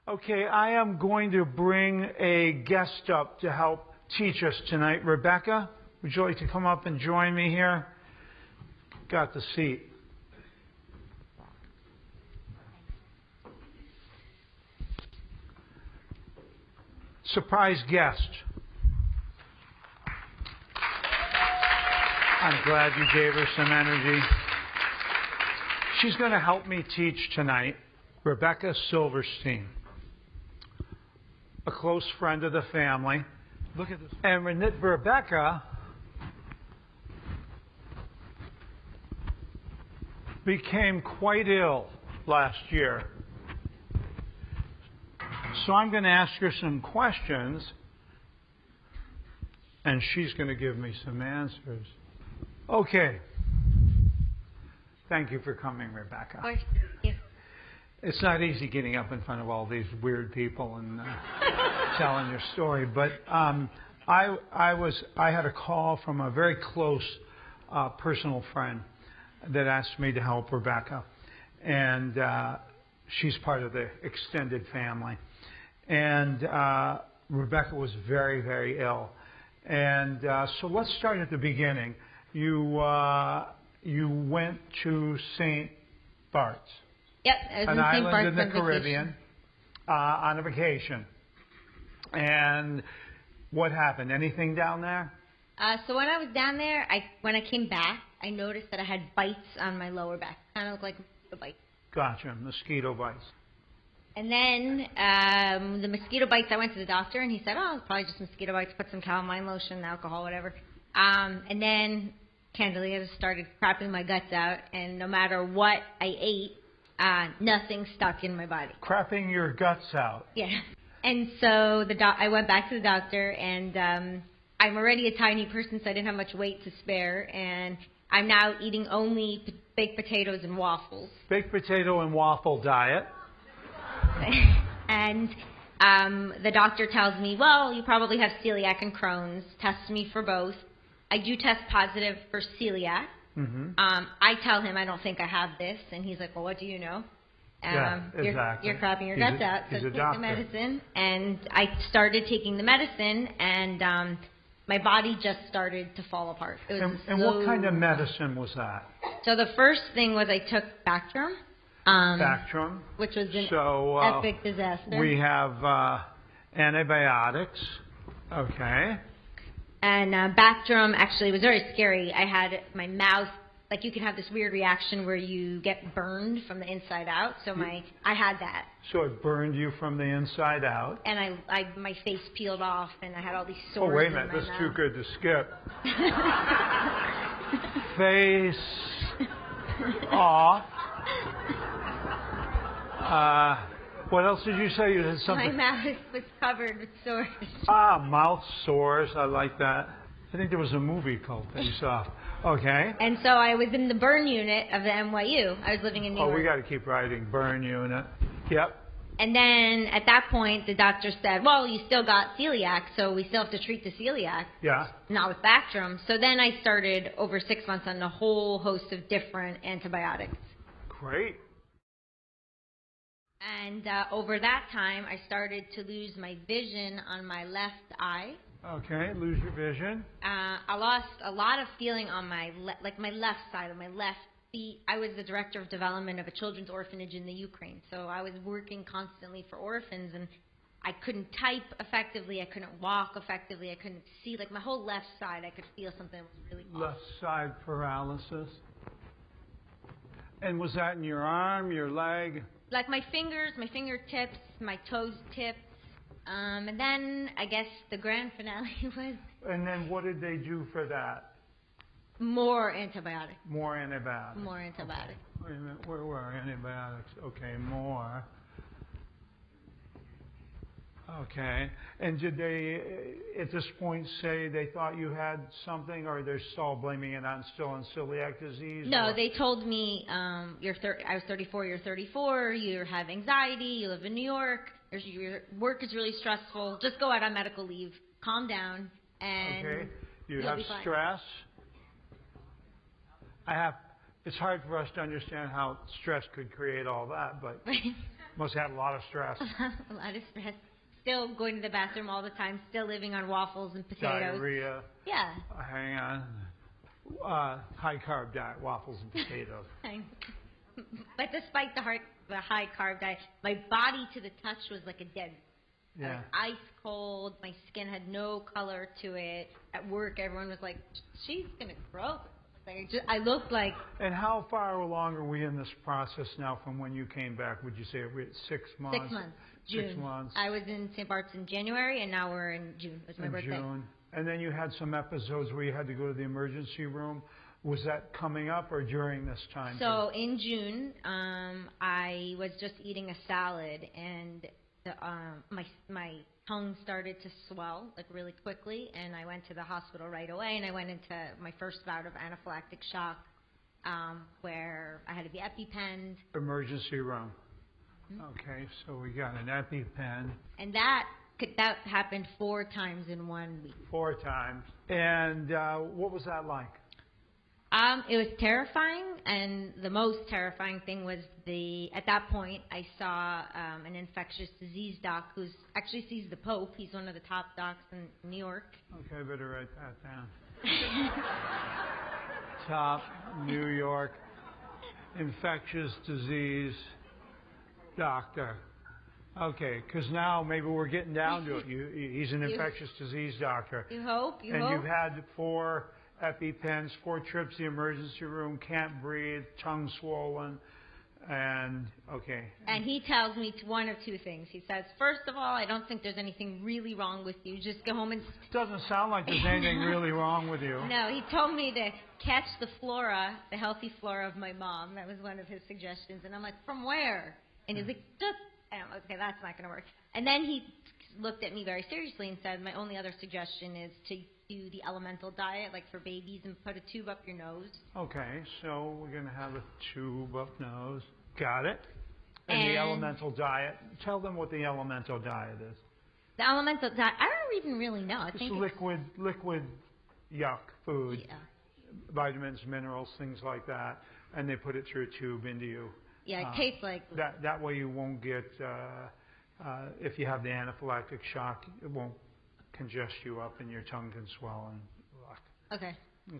Okay, I am going to bring a guest up to help teach us tonight. Rebecca, would you like to come up and join me here? Got the seat. Surprise guest. I'm glad you gave her some energy. She's going to help me teach tonight. Rebecca Silverstein, a close friend of the family. Look at this. And Rebecca became quite ill last year. So I'm going to ask her some questions, and she's going to give me some answers. Okay. Thank you for coming, Rebecca. Thank you. It's not easy getting up in front of all these weird people and telling your story, but I had a call from a very close personal friend that asked me to help Rebecca, and she's part of the extended family. And Rebecca was very, very ill, and so let's start at the beginning. You went to St. Bart's. Yep, I was an in St. island Bart's in the on Caribbean on a vacation. And what happened? Anything down there? So when I was down there, when I came back, I noticed that I had bites on my lower back. Kind of looked like mosquito bites. Gotcha, mosquito bites. And then the mosquito bites, I went to the doctor, and he said, oh, it's probably just mosquito bites. Put some calamine lotion, alcohol, whatever. And then, candidly, I just started crapping my guts out, and no matter what I ate, nothing stuck in my body. Crapping your guts out. Yeah. And so I went back to the doctor, and I'm already a tiny person, so I didn't have much weight to spare, and I'm now eating only baked potatoes and waffles. Baked potato and waffle diet. And the doctor tells me, well, you probably have celiac and Crohn's. Tests me for both. I do test positive for celiac. Mm-hmm. I tell him I don't think I have this, and he's like, well, what do you know? Yeah, exactly. You're crapping your guts out, so take the medicine. And I started taking the medicine, and my body just started to fall apart. It was and what kind of medicine was that? So the first thing was I took Bactrim. Bactrim. Which was an epic disaster. We have antibiotics. Okay. And Bactrim actually was very scary. I had my mouth, like you can have this weird reaction where you get burned from the inside out. So I had that. So it burned you from the inside out. And my face peeled off, and I had all these sores. Oh, wait a minute. This is too good to skip. Face off. What else did you say? You had something. My mouth was covered with sores. Mouth sores. I like that. I think there was a movie called Face Off. Okay. And so I was in the burn unit of the NYU. I was living in New York. Oh, we got to keep writing burn unit. Yep. And then at that point, the doctor said, well, you still got celiac, so we still have to treat the celiac. Yeah. Not with Bactrim. So then I started over 6 months on a whole host of different antibiotics. Great. And over that time, I started to lose my vision on my left eye. Okay, lose your vision. I lost a lot of feeling on my my left side of my left feet. I was the director of development of a children's orphanage in the Ukraine, so I was working constantly for orphans, and I couldn't type effectively. I couldn't walk effectively. I couldn't see. Like my whole left side, I could feel something was really off. Left side paralysis. And was that in your arm, your leg? Like my fingers, my fingertips, my toes tips. And then I guess the grand finale was... And then what did they do for that? More antibiotics. More antibiotics. More antibiotics. Okay. Wait a minute, where were antibiotics? Okay, more. Okay. And did they, at this point, say they thought you had something, or they're still blaming it still on celiac disease? No, they told me, I was 34, you're 34, you have anxiety, you live in New York, your work is really stressful, just go out on medical leave, calm down, and okay. You you'll have be fine. Stress? It's hard for us to understand how stress could create all that, but Must have had a lot of stress. A lot of stress. Still going to the bathroom all the time. Still living on waffles and potatoes. Diarrhea. Yeah. Hang on. High carb diet, waffles and potatoes. But despite the high carb diet, my body to the touch was like a dead. Yeah. I was ice cold. My skin had no color to it. At work, everyone was like, "She's gonna grow." I looked like. And how far along are we in this process now from when you came back? Would you say we're at 6 months? 6 months. June. 6 months. I was in St. Bart's in January, and now we're in June. It was my birthday. June. And then you had some episodes where you had to go to the emergency room. Was that coming up or during this time? So in June, I was just eating a salad, and my tongue started to swell like really quickly, and I went to the hospital right away, and I went into my first bout of anaphylactic shock, where I had to be EpiPenned. Emergency room. Okay, so we got an EpiPen. And that happened 4 times in 1 week. 4 times. And what was that like? It was terrifying, and the most terrifying thing was at that point, I saw an infectious disease doc who actually sees the Pope. He's one of the top docs in New York. Okay, I better write that down. Top New York infectious disease doctor. Okay, because now maybe we're getting down to it. He's an infectious disease doctor. You hope. And you've had 4 EpiPens, 4 trips to the emergency room, can't breathe, tongue swollen, and okay. And he tells me one of 2 things. He says, first of all, I don't think there's anything really wrong with you. Just go home and... Doesn't sound like there's anything really wrong with you. No, he told me to catch the flora, the healthy flora of my mom. That was one of his suggestions. And I'm like, from where? And he's like, just... And I'm like, okay, that's not going to work. And then he looked at me very seriously and said, my only other suggestion is to do the elemental diet, like for babies, and put a tube up your nose. Okay, so we're going to have a tube up nose. Got it. And the elemental diet. Tell them what the elemental diet is. The elemental diet, I don't even really know. I think liquid yuck food. Yeah. Vitamins, minerals, things like that. And they put it through a tube into you. Yeah, it tastes like... That way you won't get, if you have the anaphylactic shock, it won't congest you up and your tongue can swell and... Okay.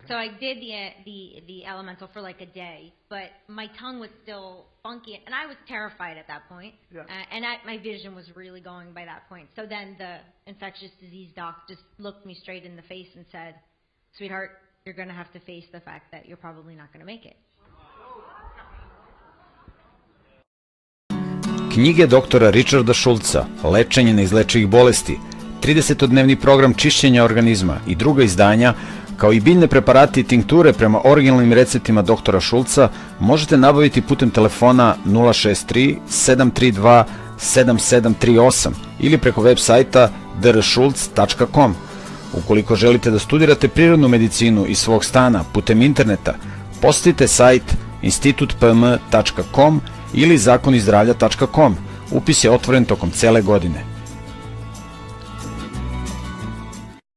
So I did the elemental for like a day, but my tongue was still funky, and I was terrified at that point. Yeah. And my vision was really going by that point. So then the infectious disease doc just looked me straight in the face and said, sweetheart, you're going to have to face the fact that you're probably not going to make it. Knjige doktora Ričarda Šulca, Lečenje neizlečivih bolesti, 30-dnevni program čišćenja organizma i druga izdanja, kao i biljne preparati i tinkture prema originalnim receptima doktora Šulca možete nabaviti putem telefona 063 732 7738 ili preko web sajta dršulc.com. Ukoliko želite da studirate prirodnu medicinu iz svog stana putem interneta, posetite sajt institutpm.com ili zakonizdravlja.com. Upis je otvoren tokom cele godine.